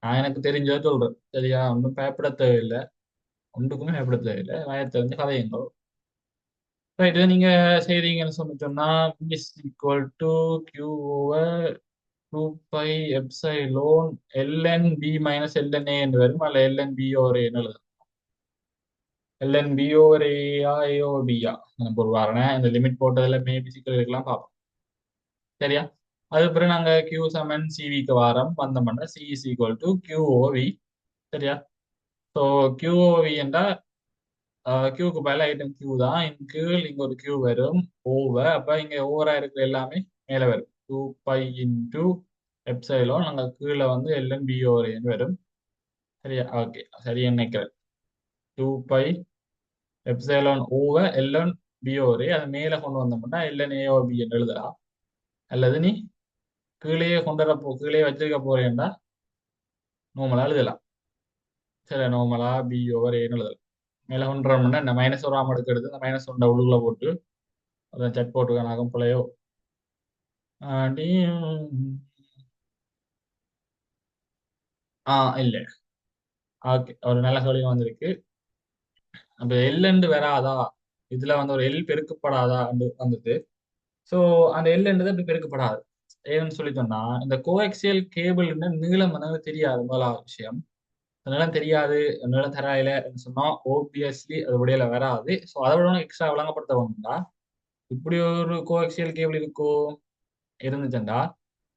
நான் எனக்கு தெரிஞ்சதை சொல்றேன். சரியா? ஒன்றும் பயப்பட தேவையில்லை. ஒன்றுக்குமே பயப்பட தேவையில்லை. வய தெரிஞ்ச கதையுங்கோ. ரைட், இதை நீங்க செய்றீங்கன்னு சொன்னா is equal to Q over 2 pi epsilon l n b minus l n a என்று வரும். அல்ல எல்என் பி ஓவர் ஏன்னு எழுதும். எல்என் பி ஓவர் ஏயா ஏ ஓவர் பியா ஒரு வாரண இந்த லிமிட் போட்டதுல மேபி சிக்கல் இருக்கலாம் பார்ப்போம். சரியா? அது பிறகு நாங்க கியூ சமன் சிவிக்கு வாரம் வந்தோம்னா C is equal to Q over V. சரியா? ஸோ கியூ ஓவர் வி என்றா கியூக்கு பதிலா ஐட்டம் கியூ தான். இன் கீழ் இங்க ஒரு கியூ வரும் ஓவர். அப்ப இங்க ஓவரா இருக்கிற எல்லாமே மேல வரும். 2 பை இன்டூ எப்சைலோன் நாங்க கீழே வந்து எல்என் பி ஓவர் ஏன்னு வரும். சரியா? ஓகே, சரியா நினைக்கிறேன். 2 pi epsilon over l n b over a. அது மேல கொண்டு வந்தோம்னா எல்என் ஏ ஓவர் பி என்று எழுதலாம். அல்லது நீ கீழே வச்சிருக்க போறேன்டா நார்மலா எழுதலாம். சரி, நார்மலா பி ஓவர் ஏன்னு எழுதலாம். மேல கொண்டுறோம்னா இந்த மைனஸ் ஒரு ஆம் எடுத்து இந்த மைனஸ் ஒன்றை உள்ளுக்குள்ள போட்டு அதை செட் போட்டுக்கானாகும் பிள்ளையோ. டி இல்ல. ஓகே, ஒரு நல்ல கேள்வி வந்திருக்கு. அப்ப எல் வராதா, இதுல வந்து ஒரு எல் பெருக்கப்படாதா வந்தது. ஸோ அந்த எல் அப்படி பெருக்கப்படாது. ஏன்னு சொல்லி சொன்னா இந்த கோஎக்சியல் கேபிள் நீளம் வந்து தெரியாது. முதலாவது விஷயம், நீளம் தெரியாது. நீளம் தராயில சொன்னா ஓபியஸ்லி அது விடையில வராது. ஸோ அதை விட எக்ஸ்ட்ரா விளங்கப்படுத்த வேணும்டா. இப்படி ஒரு கோஎக்சியல் கேபிள் இருந்துச்சுண்டா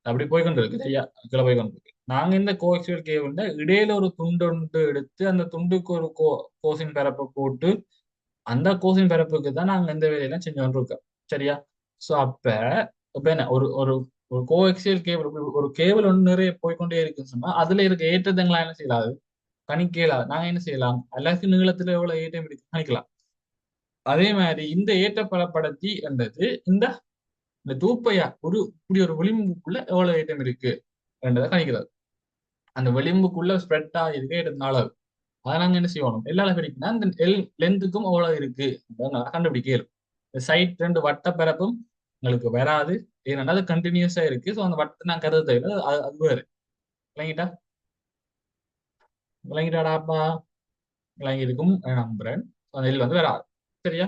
அப்படி போய்கொண்டு இருக்கு. சரியா? கீழே போய்கொண்டு இருக்கு. நாங்க இந்த கோஎக்சியல் கேபிள்ல இடையில ஒரு துண்டு ஒன்று எடுத்து அந்த துண்டுக்கு ஒரு கோசின் பரப்பை போட்டு அந்த கோசின் பரப்புக்கு தான் நாங்க இந்த வேலையெல்லாம் செஞ்சு கொண்டு இருக்கோம். சரியா? ஸோ இப்ப என்ன ஒரு ஒரு ஒரு கோஎக்சியல் கேபிள், ஒரு கேபிள் ஒன்று நிறைய போய்க்கொண்டே இருக்குன்னு சொன்னா அதுல இருக்க ஏற்றத்தங்களா என்ன செய்யலாது, கணிக்க இயலாது. நாங்க என்ன செய்யலாம், எல்லாருக்கும் நீளத்துல எவ்வளவு ஏற்றம் இருக்கு கணிக்கலாம். அதே மாதிரி இந்த ஏற்ற பலப்படத்தி என்றது இந்த இந்த தூப்பையா ஒரு இப்படி ஒரு விளிம்புக்குள்ள எவ்வளவு ஏற்றம் இருக்கு என்றதை கணிக்கிறது. அந்த விளிம்புக்குள்ள ஸ்ப்ரெட் ஆகிருக்கு ஏற்றத்தினால அதை நாங்க என்ன செய்யணும், எல்லாரும் பிரிக்கணும். அந்த எல் லென்த்துக்கும் அவ்வளவு இருக்கு கண்டுபிடிக்க இயலும். சைட் ரெண்டு வட்ட பரப்பும் உங்களுக்கு வராது. ஏன்னா அது கண்டினியூஸா இருக்கு. ஸோ அந்த வட்டத்தை நான் கருத தேவையில்லை. அது வேறு. விளங்கிட்டா? விளங்கிட்டாடாப்பா? விளங்கியிருக்கும் நம்புறேன். அந்த எல் வந்து வராது. சரியா?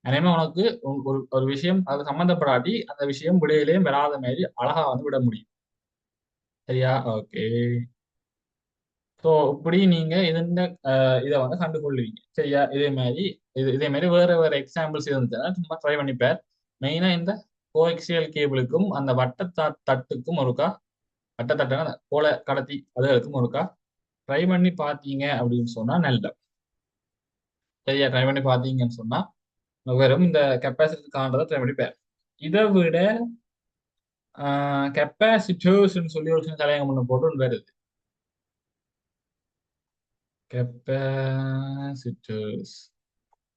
அதேமே உனக்கு ஒரு ஒரு விஷயம் அது சம்மந்தப்படாட்டி அந்த விஷயம் விடையிலேயும் வராத மாதிரி அழகா வந்து விட முடியும். சரியா? ஓகே. ஸோ இப்படி நீங்க இதை வந்து கண்டுகொள்வீங்க. சரியா? இதே மாதிரி வேற வேற எக்ஸாம்பிள்ஸ் இருந்துச்சுன்னா சும்மா ட்ரை பண்ணிப்பார். மெயினா இந்த கோஎக்சியல் கேபிளுக்கும் அந்த தட்டுக்கும் ஒருக்கா, வட்டத்தட்டுனா கோல கடத்தி அதுகளுக்கும் ஒருக்கா ட்ரை பண்ணி பார்த்தீங்க அப்படின்னு சொன்னா நல்ல. சரியா? ட்ரை பண்ணி பார்த்தீங்கன்னு சொன்னா வெறும் இந்த கெப்பாசிட்டி காண்றதை ட்ரை பண்ணி பார். இதை விட கெப்பாசிட்டர்ஸ் சொல்லி ஒரு சின்ன தலையங்கம் ஒன்று போட்டு ஒன்று வருது. கெப்பாசிட்டர்ஸ்.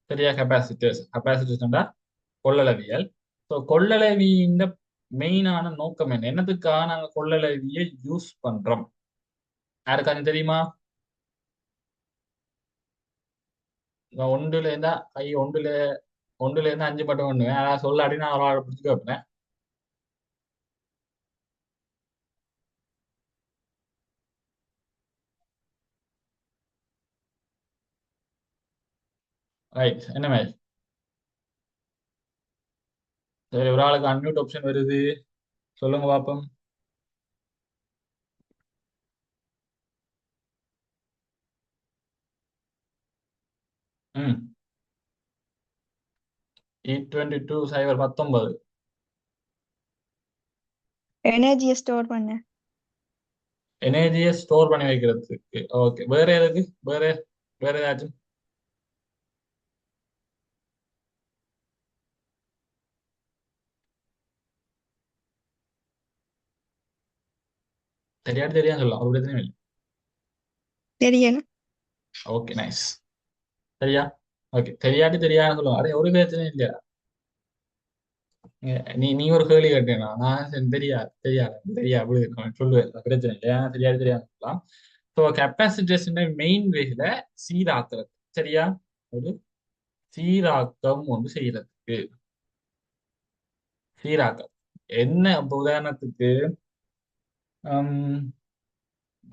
சரியா? கெப்பாசிட்டர்ஸ்டா கொள்ளளவியல். ஸோ கொள்ளளவியின் மெயினான நோக்கம் என்ன, என்னத்துக்காக நாங்கள் கொள்ளளவியை யூஸ் பண்றோம், யாருக்காச்சும் தெரியுமா? ஒன்றுல இருந்தா கை ஒன்றுல இருந்து 5 மட்டும் பண்ணுவேன். அதான் சொல்லாடி நான் ஒரு ஆளை பிடிச்சி வைப்பேன். ரைட், என்ன மாதிரி? சரி, ஒரு ஆளுக்கு அன்மியூட் ஆப்ஷன் வருது, சொல்லுங்க பாப்போம். ம். E22 019. எனர்ஜியை ஸ்டோர் பண்ண. எனர்ஜியை ஸ்டோர் பண்ணி வைக்கிறதுக்கு. ஓகே, வேற எதுக்கு? வேற வேற ஏதாச்சும்? தெரியாது தெரியாது சொல்லலாம், ஒரு பிரச்சனையும் இல்லை. தெரியல. Okay, nice. சரியா? ஓகே, தெரியாதுன்னு சொல்லுவாங்க. அரே ஒரு பிரச்சனையும் இல்லையா? நீ நீ ஒரு கேள்வி கேட்டேனா, நான் சரி, தெரியாது தெரியாது தெரியாது அப்படி இருக்கணும் சொல்லுவேன். பிரச்சனை இல்லை, தெரியாது தெரியாது சொல்லலாம். ஸோ கெப்பாசிட்டேஷன் மெயின் வேல சீராக்குறது. சரியா? ஒரு சீராக்கம் ஒன்று செய்யறதுக்கு. சீராக்கம் என்ன? இப்ப உதாரணத்துக்கு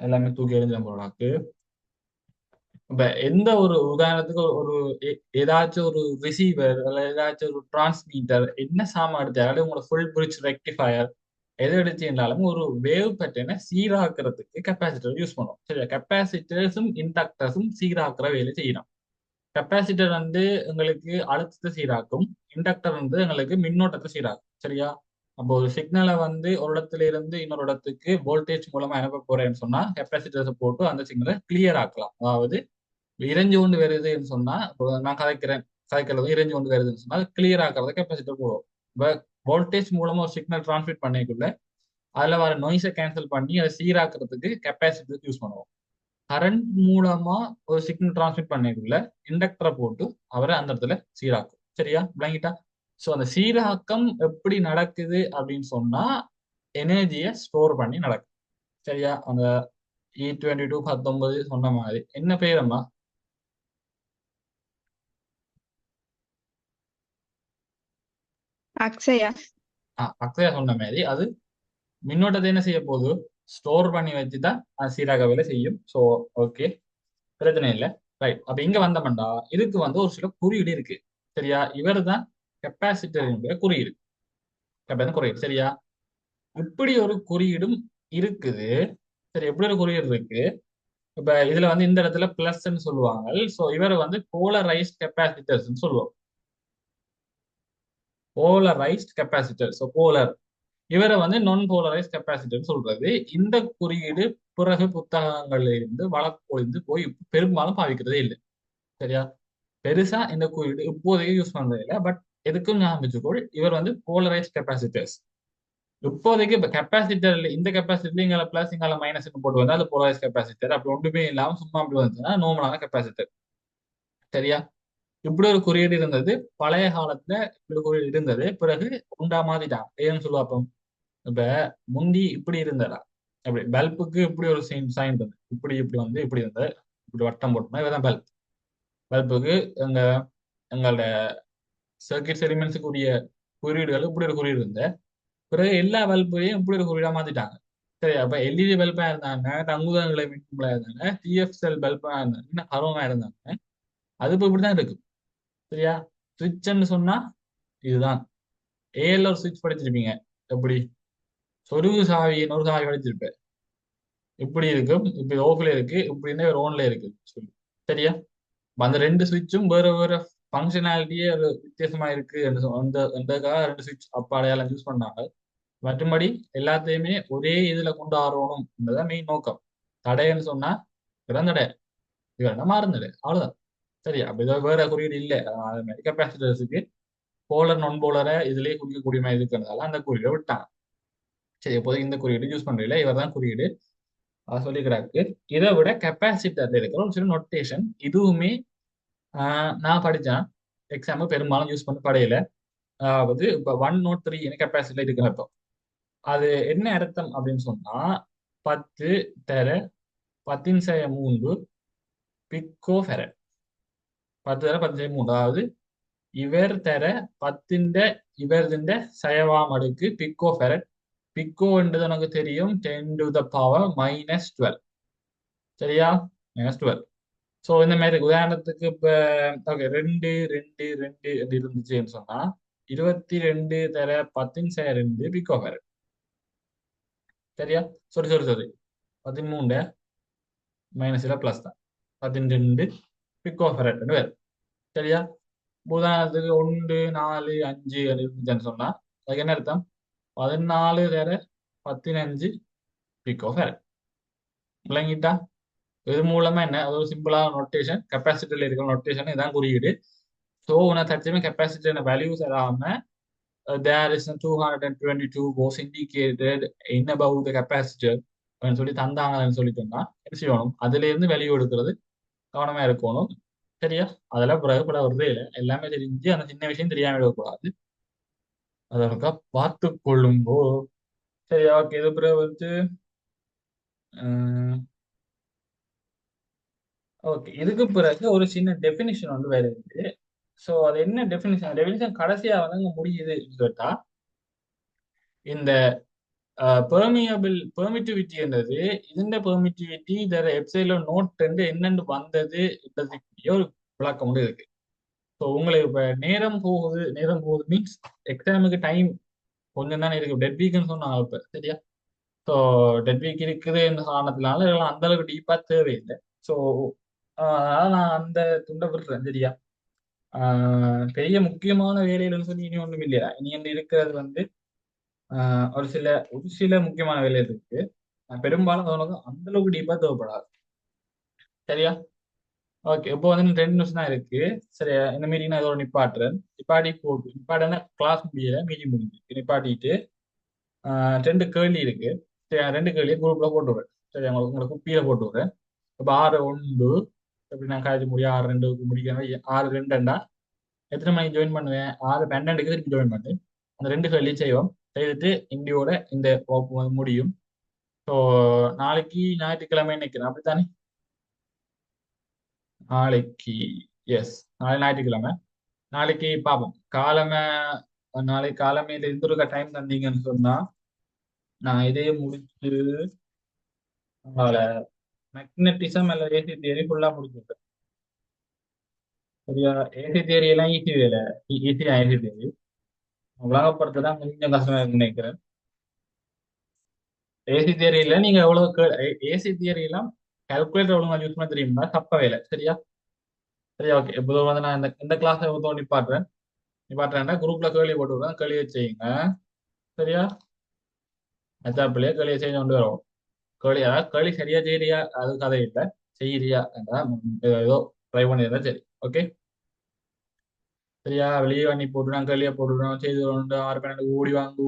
எல்லாமே தூக்கி எறிஞ்சிடும் போலாக்கு. இப்ப எந்த ஒரு உதாரணத்துக்கு ஒரு ஏதாச்சும் ஒரு ரிசீவர் அல்ல ஏதாச்சும் ஒரு டிரான்ஸ்மீட்டர் என்ன சாமான் எடுத்தாலும் உங்களோட ஃபுல் பிரிட்ஜ் ரெக்டிஃபயர் எது எடுத்தீங்கனாலும் ஒரு வேவ் பேட்டர்னை சீராக்குறதுக்கு கெப்பாசிட்டர் யூஸ் பண்ணுவோம். சரியா? கெப்பாசிட்டர்ஸும் இண்டக்டர்ஸும் சீராக்குற வேலை செய்யணும். கெப்பாசிட்டர் வந்து எங்களுக்கு அழுத்தத்தை சீராக்கும், இண்டக்டர் வந்து எங்களுக்கு மின்னோட்டத்தை சீராக்கும். சரியா? அப்போ ஒரு சிக்னலை வந்து ஒரு இடத்துல இருந்து இன்னொரு இடத்துக்கு வோல்டேஜ் மூலமா அனுப்ப போறேன்னு சொன்னா கெப்பாசிட்டர்ஸை போட்டு அந்த சிக்னலை கிளியர் ஆக்கலாம். அதாவது இறைஞ்சு கொண்டு வருதுன்னு சொன்னா இப்போ நான் கதைக்கிறது இறைஞ்சு கொண்டு வருதுன்னு சொன்னா கிளியர் ஆக்குறத கெப்பாசிட்டர் போடுவோம். இப்போ வோல்டேஜ் மூலமா ஒரு சிக்னல் டிரான்ஸ்மிட் பண்ணிக்குள்ள அதுல வர நோய்ஸை கேன்சல் பண்ணி அதை சீராக்குறதுக்கு கெப்பாசிட்டர் யூஸ் பண்ணுவோம். கரண்ட் மூலமா ஒரு சிக்னல் டிரான்ஸ்மிட் பண்ணிக்குள்ள இண்டக்டரை போட்டு அவரை அந்த இடத்துல சீராக்கும். சரியா? விளங்கிட்டா? ஸோ அந்த சீராக்கம் எப்படி நடக்குது அப்படின்னு சொன்னா எனர்ஜியை ஸ்டோர் பண்ணி நடக்கும். சரியா? அந்த E2219 சொன்ன மாதிரி என்ன பேரம்மா? அக்ஷயா. அக்ஷயா சொன்ன மாதிரி அது மின்னோட்டத்தை என்ன செய்ய போகுது? ஸ்டோர் பண்ணி வச்சுதான் அது சீராக வேலை செய்யும். ஸோ ஓகே, பிரச்சனை இல்லை. ரைட். அப்ப இங்க வந்தோம்டா இதுக்கு வந்து ஒரு சில குறியீடு இருக்கு. சரியா? இவர் தான் கெப்பாசிட்டருடைய குறியீடு. கெப்பாசிட்டர் குறியீடு. சரியா? இப்படி ஒரு குறியீடும் இருக்குது. சரி, எப்படி ஒரு குறியீடு இருக்கு? இப்ப இதுல வந்து இந்த இடத்துல பிளஸ் சொல்லுவாங்க. ஸோ இவர் வந்து போலரைஸ்ட் கெப்பாசிட்டர்ஸ் சொல்லுவோம். Polarised capacitor. ஸோ போலர் இவரை வந்து நான் போலரைஸ் கெப்பாசிட்டர் சொல்றது. இந்த குறியீடு பிறகு புத்தகங்கள்ல இருந்து வழக்கொழிந்து போய் பெரும்பாலும் பாவிக்கிறதே இல்லை. சரியா? பெருசா இந்த குறியீடு இப்போதைக்கு யூஸ் பண்றது இல்லை. பட் எதுக்கும் ஞாபகம் வச்சுக்கோள், இவர் வந்து போலரைஸ் கெப்பாசிட்டர்ஸ். இப்போதைக்கு இப்ப கெப்பாசிட்டர்ல இந்த கெப்பாசிட்டர் இங்கால பிளஸ் இங்கால மைனஸ் போட்டு வந்தா அது போலரைஸ் கெப்பாசிட்டர். அப்படி ஒன்றுமே இல்லாம சும்மா அப்படி வந்துச்சுன்னா நார்மலான கெப்பாசிட்டர். சரியா? இப்படி ஒரு குறியீடு இருந்தது பழைய காலத்துல. இப்படி ஒரு குறியீடு இருந்தது, பிறகு உண்டா மாத்திட்டான். ஏன்னு சொல்லுவாப்போம். இப்ப முந்தி இப்படி இருந்ததா, அப்படி பல்புக்கு இப்படி ஒரு சைன் இருந்தது, இப்படி இப்படி வந்து இப்படி இருந்தது, இப்படி வட்டம் போட்டோம்னா இவதான் பல்ப். பல்புக்கு எங்க எங்களோட சர்க்கிட் எலிமெண்ட்ஸுக்கு உரிய குறியீடுகள் இப்படி ஒரு குறியீடு இருந்த பிறகு எல்லா பல்பையும் இப்படி ஒரு குறியீடா மாத்திட்டாங்க. சரி, அப்ப எல்இடி பல்பா இருந்தாங்க, தங்குதங்களை மின்கும்பலா இருந்தாங்க, டிஎஃப் செல் பல்பா இருந்தாங்க, இன்னும் அரோமா இருந்தாங்க. அது இப்போ இப்படிதான் இருக்கு. சரியா? சுவிட்ச்ன்னு சொன்னா இதுதான். ஏஎல் ஒரு சுவிட்ச் படிச்சிருப்பீங்க. எப்படி சொருகு சாவின்னு ஒரு சாவி படிச்சிருப்பேன். இப்படி இருக்கும், இப்படி ஓஃப்ல இருக்கு, இப்படின்னா ஒரு ஓன்ல இருக்கு சொல்லி. சரியா? அந்த ரெண்டு சுவிட்சும் வேற வேற ஃபங்க்ஷனாலிட்டியே ஒரு வித்தியாசமா இருக்கு. அந்தக்காக ரெண்டு சுவிட்ச் அப்பாடையால யூஸ் பண்ணாங்க. மற்றபடி எல்லாத்தையுமே ஒரே இதுல கொண்டு வரணும் என்பதான் மெயின் நோக்கம். தடைன்னு சொன்னா இதான் தடை, இது வேணா மாறுந்தடை, அவ்வளவுதான். சரியா? அப்ப இதை வேற குறியீடு இல்லை. அது மாதிரி கெப்பாசிட்டர்ஸுக்கு போலர் நான் போலரை இதுலயே குறிக்கக்கூடிய மாதிரி இருக்கிறதால அந்த குறியீடை விட்டாங்க. சரி, இப்போதைக்கு இந்த குறியீடு யூஸ் பண்றதில்ல, இவர் தான் குறியீடு சொல்லிக்கிறாரு. இதை விட கெப்பாசிட்டர்ல இருக்கிற ஒரு சில நொட்டேஷன் இதுவுமே நான் படித்தேன். எக்ஸாம்பிள் பெரும்பாலும் யூஸ் பண்ண படையில. அதாவது இப்போ 103 கெப்பாசிட்டில இருக்கிறப்போ அது என்ன அர்த்தம் அப்படின்னு சொன்னா 10 தர 10⁻³ பிக்கோ ஃபெரட். 10 தர 10⁻³ அதாவது இவர் தர 10 இவர்திന്റെ சயவாம் அடுக்கு பிக்கோ ஃபெரட். பிக்கோ என்றது எனக்கு தெரியும் 10⁻⁻12. சரியா? -12. ஸோ இந்த மாதிரி உதாரணத்துக்கு இப்போ ஓகே 2 2 2 இருந்துச்சுன்னு சொன்னா 22 தர 10⁻² பிக்கோ ஃபெரட். சரியா? சாரி 13 மைனஸ்ல பிளஸ் தான் 12 பிக்கோ ஃபெரட் வேறு. சரியா? உதாரணத்துக்கு 1 4 5 இருந்துச்சுன்னு சொன்னா அதுக்கு என்ன அர்த்தம்? 14 தர 15 பிக்கோ ஃபெரட். விளங்கிட்டா? இது மூலமா என்ன, அது ஒரு சிம்பிளான நோட்டேஷன். கெப்பாசிட்டியில இருக்கிற நோட்டேஷன் இதான் குறியீடு. ஸோ உனக்கு தச்சுமே கெப்பாசிட்டி வேல்யூஸ் இல்லாம there is a 222 was indicated in above the capacitor சொல்லி தந்தாங்கன்னு சொல்லிட்டோம்னா என்ன செய்யணும்? அதுல இருந்து வெளியே எடுக்கிறது கவனமா இருக்கணும். சரியா? அதெல்லாம் பிறகுப்பட வருதே இல்லை, எல்லாமே தெரிஞ்சு அந்த சின்ன விஷயம் தெரியாம விடக்கூடாது. அதற்கா பார்த்து கொள்ளும்போ. சரியா? ஓகே, இது பிறகு வந்து ஓகே, இதுக்கு பிறகு ஒரு சின்ன டெபினிஷன் வந்து வேற இருக்கு. ஸோ அது என்ன டெபினிஷன் கடைசியா வந்து அங்க முடியுது கேட்டா இந்த பெர்மிட்டிவிட்டி என்றது ഇതിന്റെ பெர்மிட்டிவிட்டி இதர வெப்சைட்ல நோட் என்னென்னு வந்தது என்றதுக்கு ஒரு விளக்கம் வந்து இருக்கு. ஸோ உங்களுக்கு இப்போ நேரம் போகுது மீன்ஸ் எக்ஸாமுக்கு டைம் கொஞ்சம் தானே இருக்கு. டெட் வீக்னு சொன்னாங்க இப்போ, சரியா? ஸோ டெட் வீக் இருக்குது என்ற காரணத்தினால இதெல்லாம் அந்த அளவுக்கு டீப்பா தேவையில்லை. ஸோ அதனால நான் அந்த துண்டை விடுறேன், சரியா? பெரிய முக்கியமான வேலைகள்னு சொல்லி இனி ஒன்றும் இல்லையா. இனி வந்து இருக்கிறது வந்து ஒரு சில முக்கியமான வேலைகள் இருக்கு. பெரும்பாலும் உனக்கு அந்த அளவுக்கு டீப்பா தேவைப்படாது, சரியா? ஓகே, இப்போ வந்து இன்னும் 2 நிமிஷம் தான் இருக்கு. சரி, இந்த மீட்டிங் நான் இதோட நிப்பாட்டுறேன். நிப்பாட்டினா கிளாஸ் முடியல, மீட்டிங் முடிஞ்சு நிப்பாட்டிட்டு 2 கேள்வி இருக்கு. சரி, 2 கேள்வியை குரூப்ல போட்டு விடுறேன். சரி, உங்களை குப்பியில போட்டு விடுறேன். இப்போ 6:01 எப்படி நான் காலேஜ் முடியும் 6:02 முடிக்கணும். 6:02 எத்தனை மணிக்கு ஜாயின் பண்ணுவேன்? 6:12 திருப்பி ஜாயின் பண்ணு. அந்த 2 கேள்வியும் செய்வோம். செய்துட்டு இந்தியோட இந்த வகுப்பு வந்து முடியும். ஸோ நாளைக்கு ஞாயிற்றுக்கிழமை நினைக்கிறேன், அப்படித்தானே? நாளைக்கு எஸ், நாளை ஞாயிற்றுக்கிழமை. நாளைக்கு பார்ப்போம். நாளைக்கு காலமையில இருந்து ஒரு டைம் தந்தீங்கன்னு சொன்னா நான் இதே முடிச்சு மேக்னட்டிசம் அல்ல ஏசி தியரி ஃபுல்லா முடிச்சுட்டேன், சரியா? ஏசி தியரி எல்லாம் ஈஸி வேலை, ஈஸியா ஏசி தியரி. உலகப்படுத்த தான் கொஞ்சம் கஷ்டமா இருக்குன்னு நினைக்கிறேன். ஏசி தியரியில நீங்க எவ்வளவு ஏசி தியரி எல்லாம் கால்குலேட்டர் ஒழுங்கா யூஸ் பண்ண தெரியுமா தப்ப வேலை, சரியா? சரியா, ஓகே. இப்போ வந்து நான் இந்த கிளாஸ் நிப்பாட்டுறேன்டா குரூப்ல கேள்வி போட்டு விடுறேன். கேள்வியை செய்யுங்க, சரியா? எச்ஆர்பிள்ளையே கேள்வியை செய்து கொண்டு வரும். கேள்வி சரியா செய்யறியா அது கதை இல்லை, செய்யறியா ஏதோ ட்ரை பண்ணியிருந்தா சரி, ஓகே. சரியா, வெளியே பண்ணி போட்டு நான் கேள்வியை போட்டுவிடுறோம், செய்து 6 12 ஓடி வாங்கு